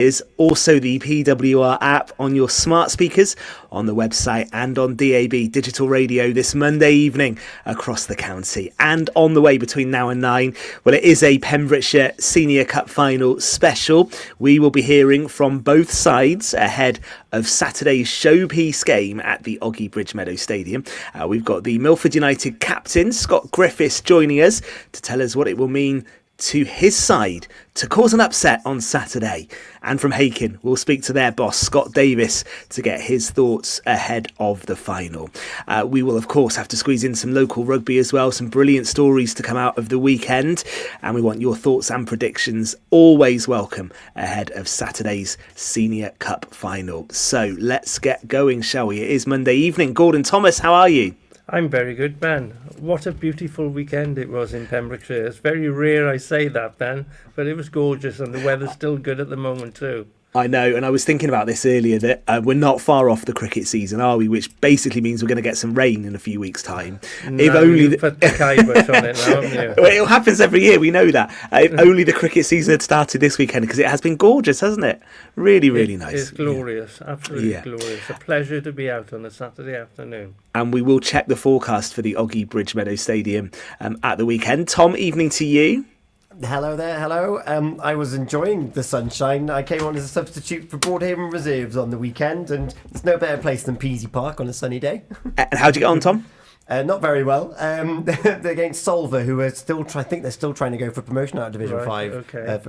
Is also the PWR app on your smart speakers, on the website and on DAB digital radio this Monday evening across the county. And on the way between now and 9, well, it is a Pembrokeshire Senior Cup Final special. We will be hearing from both sides ahead of Saturday's showpiece game at the Oggy Bridgemeadow Stadium. We've got the Milford United captain, Scott Griffiths, joining us to tell us what it will mean to his side to cause an upset on Saturday. And from Hakin, we'll speak to their boss, Scott Davies, to get his thoughts ahead of the final. We will, of course, have to squeeze in some local rugby as well, some brilliant stories to come out of the weekend. And we want your thoughts and predictions, always welcome, ahead of Saturday's Senior Cup Final. So let's get going, shall we? It is Monday evening. Gordon Thomas, how are you? I'm very good, Ben. What a beautiful weekend it was in Pembrokeshire. It's very rare I say that, Ben, but it was gorgeous and the weather's still good at the moment too. I know, and I was thinking about this earlier, that we're not far off the cricket season, are we? Which basically means we're going to get some rain in a few weeks' time. No, if only you put the kibosh on it now, haven't you? Well, it happens every year, we know that. If only the cricket season had started this weekend, because it has been gorgeous, hasn't it? Really nice. It's glorious, absolutely glorious. A pleasure to be out on a Saturday afternoon. And we will check the forecast for the Oggy Bridgemeadow Stadium at the weekend. Tom, evening to you. Hello there, hello. I was enjoying the sunshine. I came on as a substitute for Broadhaven Reserves on the weekend, and it's no better place than Peasy Park on a sunny day. And how'd you get on, Tom? Not very well. They're against Solver, who are still I think they're still trying to go for promotion out of Division 5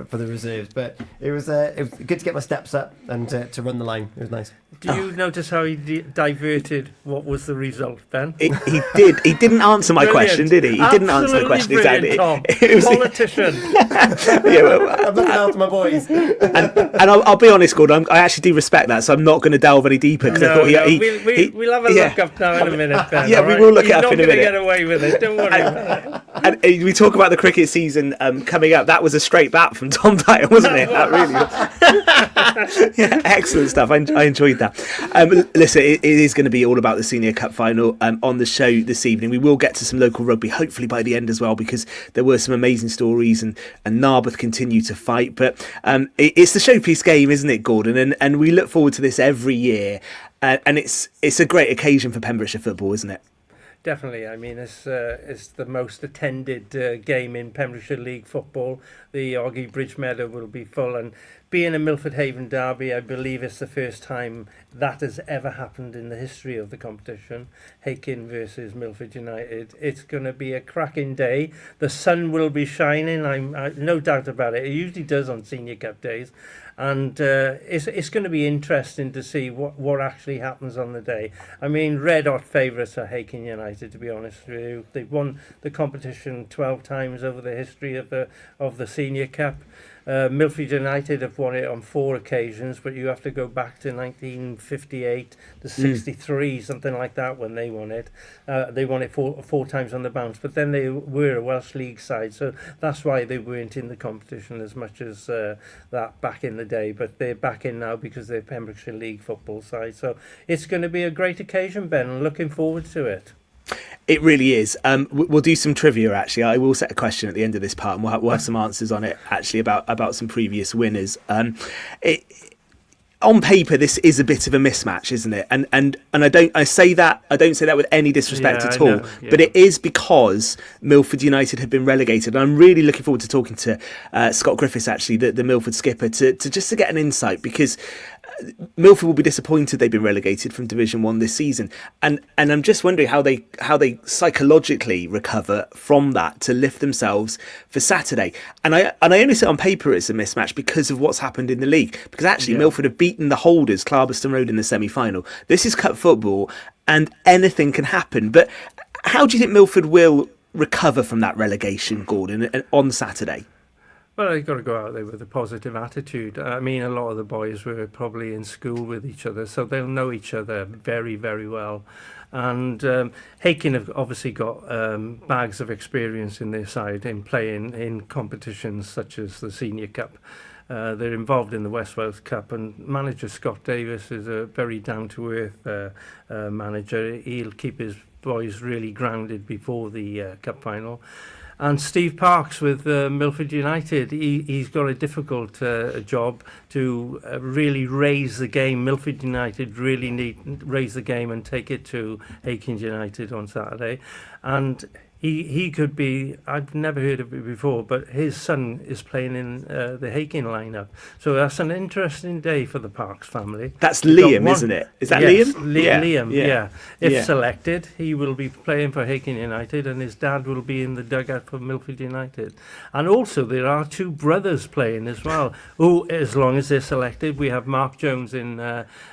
for the reserves. But it was good to get my steps up and to run the line. It was nice. Do you notice how he diverted what was the result, Ben? He did. He didn't answer my question, did he? He didn't answer the question exactly. Tom. Politician. I'm looking after my boys. And I'll be honest, Gordon, I actually do respect that, so I'm not going to delve any deeper. We'll have a look up now in a minute, Ben. Yeah, we will look it up in a minute. He's not going to get away with it, don't worry about it. And we talk about the cricket season coming up. That was a straight bat from Tom Dyer, wasn't it? That really yeah, excellent stuff. I enjoyed that. Listen, it is going to be all about the Senior Cup Final on the show this evening. We will get to some local rugby, hopefully by the end as well, because there were some amazing stories and Narberth continue to fight. But it's the showpiece game, isn't it, Gordon? And we look forward to this every year. And it's a great occasion for Pembrokeshire football, isn't it? Definitely. I mean, it's the most attended game in Pembrokeshire League football. The Oggy Bridgemeadow will be full, and being a Milford Haven derby, I believe it's the first time that has ever happened in the history of the competition. Hakin versus Milford United. It's going to be a cracking day. The sun will be shining. I'm no doubt about it. It usually does on Senior Cup days. And it's going to be interesting to see what actually happens on the day. I mean, red hot favourites are Hakin United, to be honest with you. They've won the competition 12 times over the history of the Senior Cup. Milford United have won it on 4 occasions, but you have to go back to 1958 to 63, something like that, when they won it. They won it four times on the bounce, but then they were a Welsh League side, so that's why they weren't in the competition as much as that back in the day. But they're back in now because they're Pembrokeshire League football side. So it's going to be a great occasion, Ben, and looking forward to it. It really is. We'll do some trivia, actually. I will set a question at the end of this part, and we'll have some answers on it, actually, about some previous winners. On paper, this is a bit of a mismatch, isn't it? And I don't say that with any disrespect at all. But it is because Milford United have been relegated. And I'm really looking forward to talking to Scott Griffiths, actually, the Milford skipper, to get an insight, because Milford will be disappointed they've been relegated from Division 1 this season, and I'm just wondering how they psychologically recover from that to lift themselves for Saturday. And I only say on paper it's a mismatch because of what's happened in the league, because actually Milford have beaten the holders, Clarbeston Road, in the semi-final. This is cup football and anything can happen. But how do you think Milford will recover from that relegation, Gordon, on Saturday? Well, you've got to go out there with a positive attitude. I mean, a lot of the boys were probably in school with each other, so they'll know each other very, very well. And Hakin have obviously got bags of experience in their side in playing in competitions such as the Senior Cup. They're involved in the West Wales Cup, and manager Scott Davies is a very down-to-earth manager. He'll keep his boys really grounded before the cup final. And Steve Parks with Milford United, he's got a difficult job to really raise the game. Milford United really need to raise the game and take it to Hakin United on Saturday. And he could be, I've never heard of it before, but his son is playing in the Hakin lineup. So that's an interesting day for the Parks family. That's Liam, isn't it? Is that yes, Liam? Liam, yeah. If Yeah. selected, he will be playing for Hakin United, and his dad will be in the dugout for Milford United. And also, there are two brothers playing as well, who, as long as they're selected, we have Mark Jones in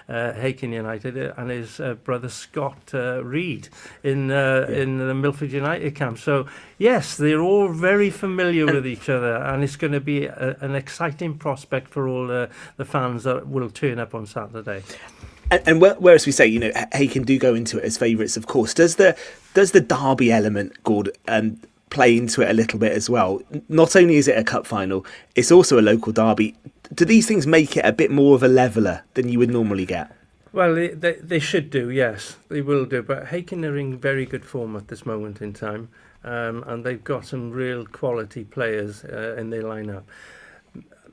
Hakin United and his brother Scott Reed in the Milford United camp. So yes, they're all very familiar with each other, and it's going to be an exciting prospect for all the fans that will turn up on Saturday. And whereas we say, Hakin do go into it as favourites, of course, does the derby element, Gord, play into it a little bit as well? Not only is it a cup final, it's also a local derby. Do these things make it a bit more of a leveller than you would normally get? Well, they should do, yes, they will do. But Hakin are in very good form at this moment in time, and they've got some real quality players in their lineup.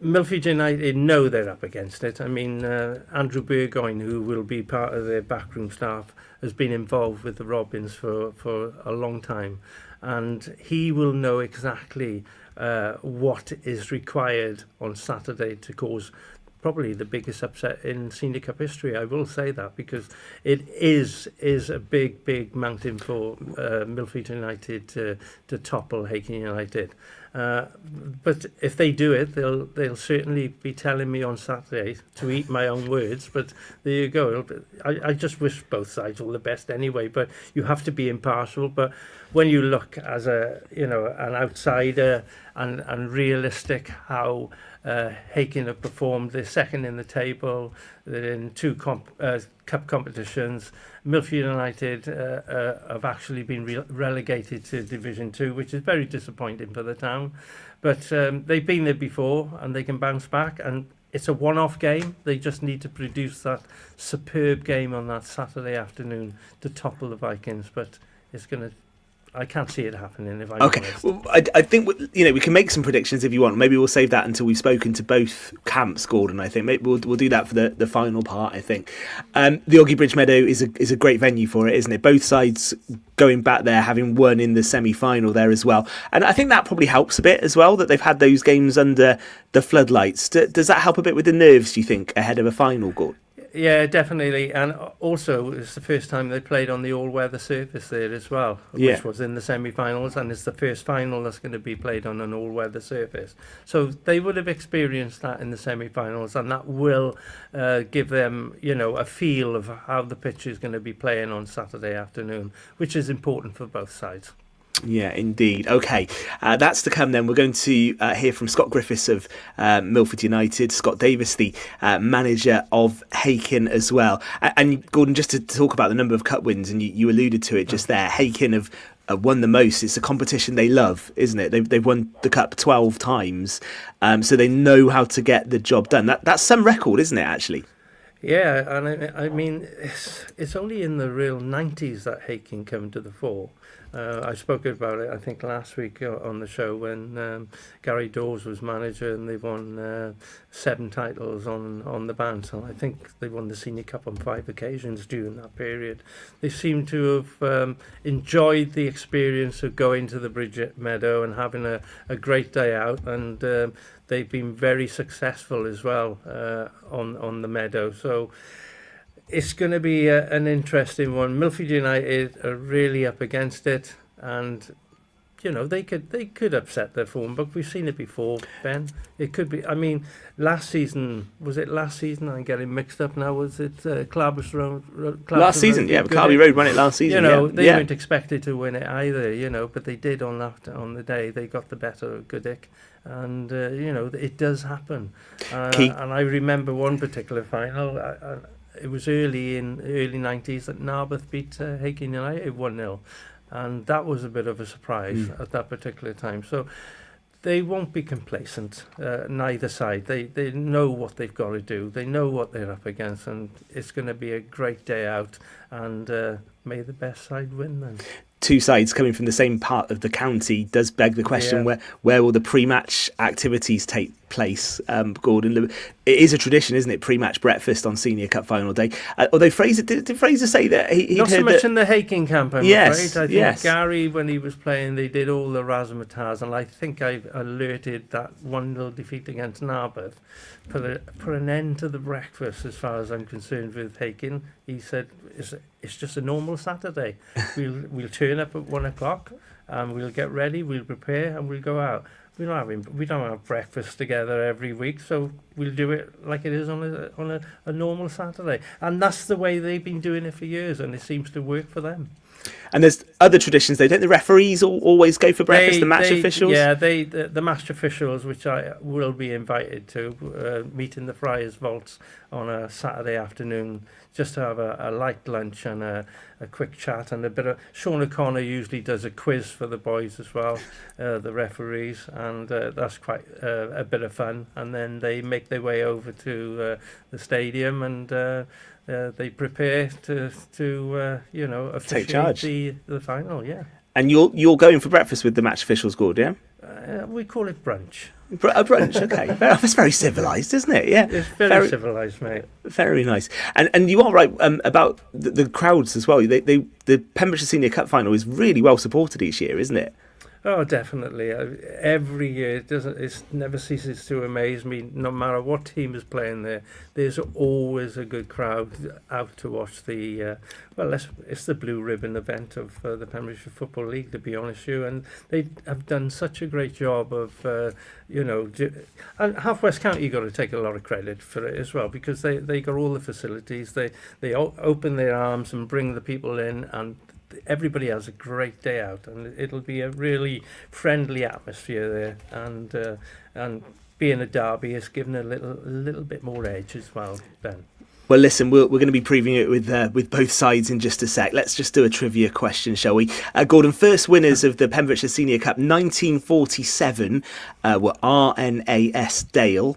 Milford United know they're up against it. I mean, Andrew Burgoyne, who will be part of their backroom staff, has been involved with the Robins for a long time, and he will know exactly what is required on Saturday to cause probably the biggest upset in Senior Cup history. I will say that, because it is a big mountain for Milford United to topple Hakin United. But if they do it, they'll certainly be telling me on Saturday to eat my own words. But there you go. I just wish both sides all the best anyway. But you have to be impartial. But when you look as an outsider and realistic, how Hakin have performed, they're second in the table. They're in two cup competitions. Milford United have actually been relegated to Division 2, which is very disappointing for the town. But they've been there before, and they can bounce back. And it's a one-off game. They just need to produce that superb game on that Saturday afternoon to topple the Vikings. But it's going to... I can't see it happening, if I'm honest. Well, I think we can make some predictions if you want. Maybe we'll save that until we've spoken to both camps, Gordon. I think maybe we'll do that for the final part. I think the Oggy Bridge Meadow is a great venue for it, isn't it? Both sides going back there, having won in the semi-final there as well, and I think that probably helps a bit as well that they've had those games under the floodlights. Does that help a bit with the nerves, do you think, ahead of a final, Gordon? Yeah, definitely. And also, it's the first time they played on the all-weather surface there as well, which was in the semi-finals, and it's the first final that's going to be played on an all-weather surface. So they would have experienced that in the semi-finals, and that will give them, a feel of how the pitch is going to be playing on Saturday afternoon, which is important for both sides. Yeah, indeed. Okay, that's to come then. We're going to hear from Scott Griffiths of Milford United, Scott Davies, the manager of Hakin as well. And Gordon, just to talk about the number of cup wins, and you alluded to it just there, Hakin have won the most. It's a competition they love, isn't it? They've won the cup 12 times, so they know how to get the job done. That's some record, isn't it, actually? Yeah, and I mean, it's only in the real 90s that Hakin come to the fore. I spoke about it, I think, last week on the show when Gary Dawes was manager, and they won 7 titles on the bounce. And I think they won the Senior Cup on 5 occasions during that period. They seem to have enjoyed the experience of going to the Bridge Meadow and having a great day out, and they've been very successful as well on the meadow. So it's going to be an interesting one. Milford United are really up against it, and they could upset their form, but we've seen it before, Ben. It could be. I mean, last season, I'm getting mixed up now. Was it Clarbus Road? Last season, yeah. Carby Road won it last season. They weren't expected to win it either. But they did on the day. They got the better of Goodwick. And, it does happen. And I remember one particular final. It was early 90s that Narberth beat Hakin United 1-0. And that was a bit of a surprise at that particular time. So they won't be complacent, neither side. They know what they've got to do. They know what they're up against. And it's going to be a great day out. And may the best side win then. two sides coming from the same part of the county does beg the question, where will the pre-match activities take place, Gordon? It is a tradition, isn't it? Pre-match breakfast on Senior Cup final day. Although Fraser did Fraser say that he'd not so heard much that, in the Hakin camp, I'm yes, afraid. I think Gary, when he was playing, they did all the razzmatazz, and I think I alerted that 1-0 defeat against Narberth put an end to the breakfast, as far as I'm concerned, with Hakin. He said it's just a normal Saturday. We'll turn up at 1 o'clock, and we'll get ready, we'll prepare, and we'll go out. We don't have breakfast together every week, so we'll do it like it is on a normal Saturday. And that's the way they've been doing it for years, and it seems to work for them. And there's other traditions, though. Don't the referees always go for breakfast, the match officials? Yeah, the match officials, which I will be invited to, meet in the Friars Vaults on a Saturday afternoon, just to have a light lunch and a quick chat and a bit of... Sean O'Connor usually does a quiz for the boys as well, the referees, and that's quite a bit of fun. And then they make their way over to the stadium, and they prepare to officiate take charge. The final, yeah. And you're going for breakfast with the match officials, Gord, yeah? We call it brunch. A brunch, okay. That's very civilised, isn't it? Yeah, it's very civilised, mate. Very nice. And you are right about the crowds as well. The Pembrokeshire Senior Cup final is really well supported each year, isn't it? Oh, definitely. Every year, it never ceases to amaze me. No matter what team is playing there, there's always a good crowd out to watch the. It's the blue ribbon event of the Pembrokeshire Football League, to be honest with you, and they have done such a great job of, and Half West County, you got to take a lot of credit for it as well, because they got all the facilities. They open their arms and bring the people in, and everybody has a great day out, and it'll be a really friendly atmosphere there, and being a derby has given a little bit more edge as well, Ben. Well, listen, we're going to be previewing it with both sides in just a sec. Let's just do a trivia question, shall we? Gordon, first winners of the Pembrokeshire Senior Cup 1947 were RNAS Dale.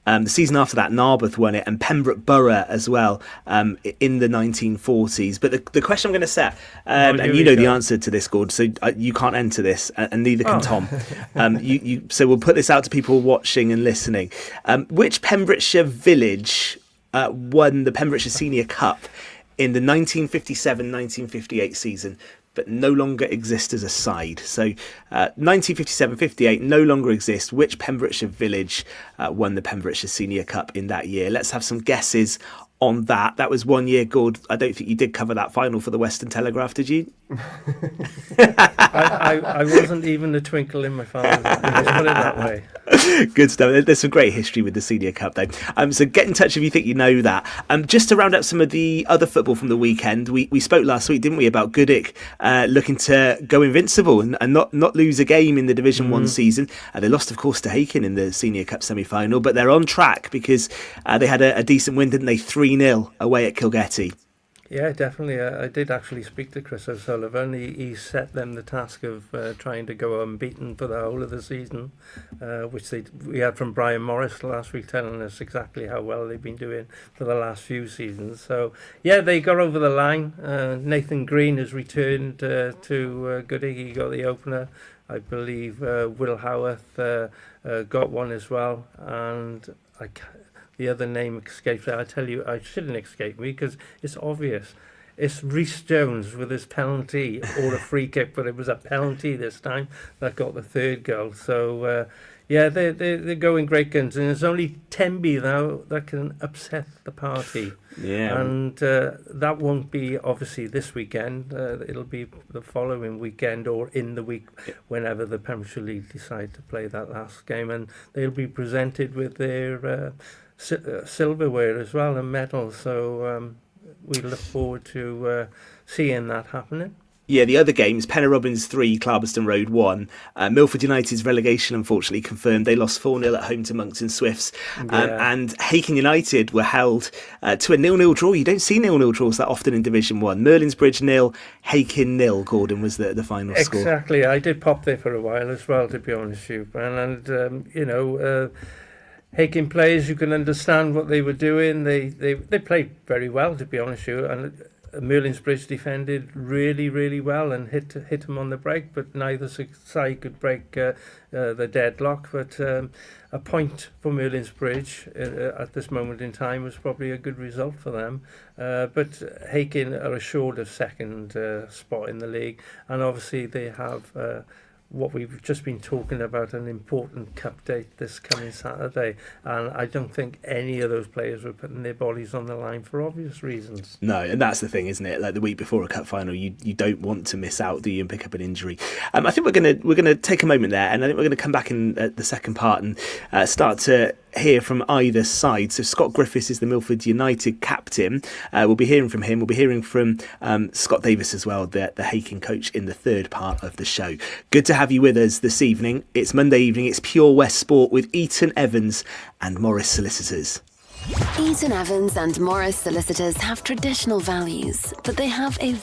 The season after that, Narberth won it, and Pembroke Borough as well, in the 1940s. But the question I'm going to set, and you know the answer to this, Gord, so you can't enter this, and neither can Tom. So we'll put this out to people watching and listening. Which Pembrokeshire village won the Pembrokeshire Senior Cup in the 1957-1958 season, but no longer exist as a side? So 1957-58 no longer exists. Which Pembrokeshire village won the Pembrokeshire Senior Cup in that year? Let's have some guesses on that. That was 1 year, Gord. I don't think you did cover that final for the Western Telegraph, did you? I wasn't even a twinkle in my father's eye. Let's put it that way. Good stuff. There's some great history with the Senior Cup, though. So get in touch if you think you know that. Just to round up some of the other football from the weekend, we spoke last week, didn't we, about Goodwick looking to go invincible and not lose a game in the Division 1 season. They lost, of course, to Hakin in the Senior Cup semi-final, but they're on track because they had a decent win, didn't they? 3-0 away at Kilgetty. Yeah, definitely. I did actually speak to Chris O'Sullivan. He set them the task of trying to go unbeaten for the whole of the season, which we had from Brian Morris last week, telling us exactly how well they've been doing for the last few seasons. So, yeah, they got over the line. Nathan Green has returned to Goodwick. He got the opener. I believe Will Howarth got one as well. And the other name escapes me. I tell you, I shouldn't escape me because it's obvious. It's Rhys Jones with his penalty or a free kick, but it was a penalty this time that got the third goal. So, they're going great guns. And it's only Tenby now that can upset the party. Yeah. And that won't be, obviously, this weekend. It'll be the following weekend or in the week whenever the Pembrokeshire League decide to play that last game. And they'll be presented with their silverware as well and medals, so we look forward to seeing that happening. Yeah, the other games, Penner Robbins 3, Clarbeston Road 1. Milford United's relegation, unfortunately, confirmed. They lost 4-0 at home to Monckton Swifts. And Hakin United were held to a 0-0 draw. You don't see 0-0 draws that often in Division 1. Merlin's Bridge 0, Hakin 0, Gordon, was the final score. Exactly. I did pop there for a while as well, to be honest with you. And Hakin players, you can understand what they were doing. They played very well, to be honest with you. And Merlinsbridge defended really, really well and hit him on the break, but neither side could break the deadlock. But a point for Merlinsbridge at this moment in time was probably a good result for them. But Hakin are assured of second spot in the league, and obviously they have what we've just been talking about, an important cup date this coming Saturday, and I don't think any of those players were putting their bodies on the line for obvious reasons. No, and that's the thing, isn't it? Like the week before a cup final, you don't want to miss out, do you, and pick up an injury. I think we're gonna take a moment there, and I think we're gonna come back in the second part and start to hear from either side. So Scott Griffiths is the Milford United captain. We'll be hearing from him. We'll be hearing from Scott Davies as well, the Hakin coach, in the third part of the show. Good to have you with us this evening. It's Monday evening. It's Pure West Sport with Eaton-Evans and Morris Solicitors. Eaton-Evans and Morris Solicitors have traditional values, but they have a